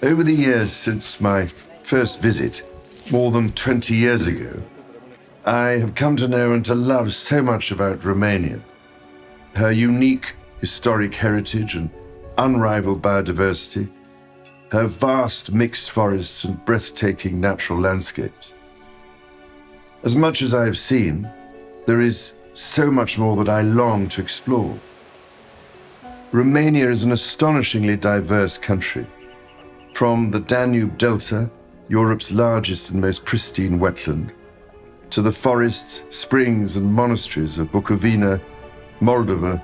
Over the years since my first visit, more than 20 years ago, I have come to know and to love so much about Romania. Her unique historic heritage and unrivaled biodiversity, her vast mixed forests and breathtaking natural landscapes. As much as I have seen, there is so much more that I long to explore. Romania is an astonishingly diverse country. From the Danube Delta, Europe's largest and most pristine wetland, to the forests, springs and monasteries of Bukovina, Moldova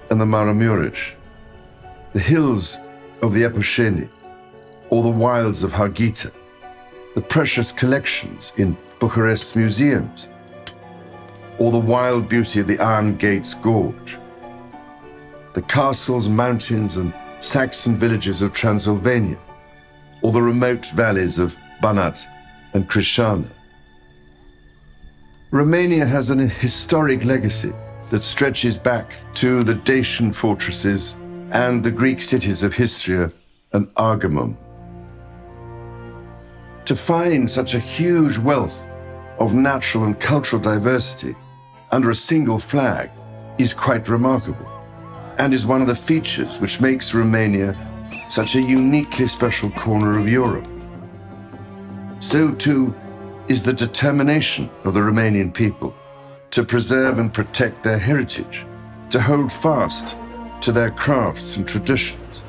and the Maramureș, the hills of the Epușeni, or the wilds of Harghita, the precious collections in Bucharest's museums, or the wild beauty of the Iron Gates Gorge, the castles, mountains and Saxon villages of Transylvania, or the remote valleys of Banat and Crișana. Romania has an historic legacy that stretches back to the Dacian fortresses and the Greek cities of Histria and Argamum. To find such a huge wealth of natural and cultural diversity under a single flag is quite remarkable, and is one of the features which makes Romania such a uniquely special corner of Europe. So too is the determination of the Romanian people to preserve and protect their heritage, to hold fast to their crafts and traditions,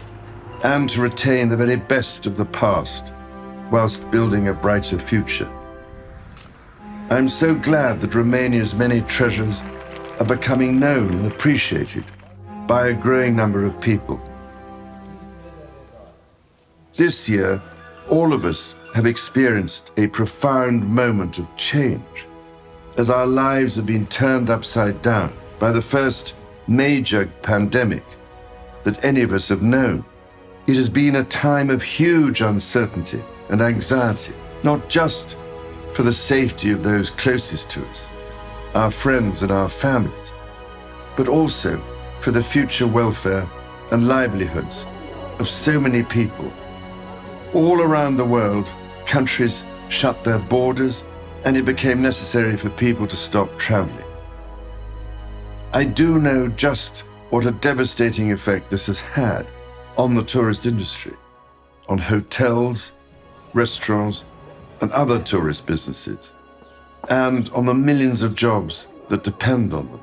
and to retain the very best of the past whilst building a brighter future. I'm so glad that Romania's many treasures are becoming known and appreciated by a growing number of people. This year, all of us have experienced a profound moment of change as our lives have been turned upside down by the first major pandemic that any of us have known. It has been a time of huge uncertainty and anxiety, not just for the safety of those closest to us, our friends and our families, but also for the future welfare and livelihoods of so many people. All around the world, countries shut their borders, and it became necessary for people to stop traveling. I do know just what a devastating effect this has had on the tourist industry, on hotels, restaurants, and other tourist businesses, and on the millions of jobs that depend on them.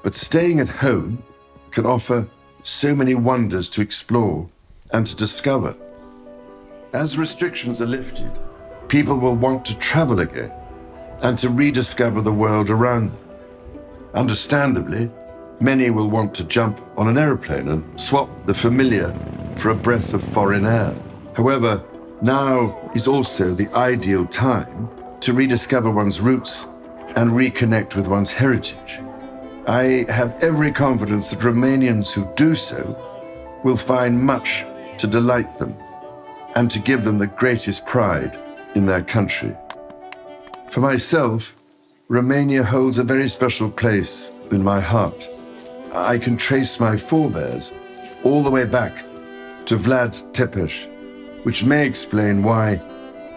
But staying at home can offer so many wonders to explore and to discover. As restrictions are lifted, people will want to travel again and to rediscover the world around them. Understandably, many will want to jump on an aeroplane and swap the familiar for a breath of foreign air. However, now is also the ideal time to rediscover one's roots and reconnect with one's heritage. I have every confidence that Romanians who do so will find much to delight them and to give them the greatest pride in their country. For myself, Romania holds a very special place in my heart. I can trace my forebears all the way back to Vlad Tepes, which may explain why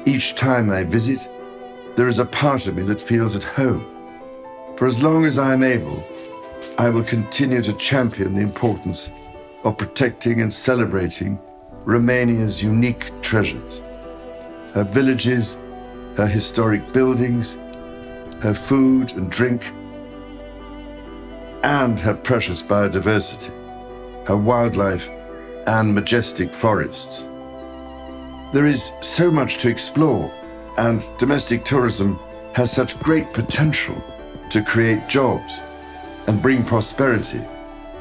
each time I visit, there is a part of me that feels at home. For as long as I am able, I will continue to champion the importance of protecting and celebrating Romania's unique treasures, her villages, her historic buildings, her food and drink, and her precious biodiversity, her wildlife and majestic forests. There is so much to explore, and domestic tourism has such great potential to create jobs and bring prosperity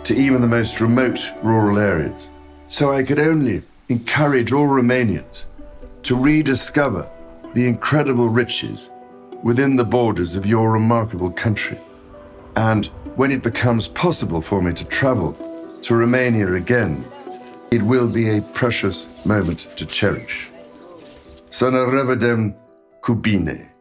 to even the most remote rural areas. So I could only encourage all Romanians to rediscover the incredible riches within the borders of your remarkable country. And when it becomes possible for me to travel to Romania again, it will be a precious moment to cherish. Să ne revedem cu bine.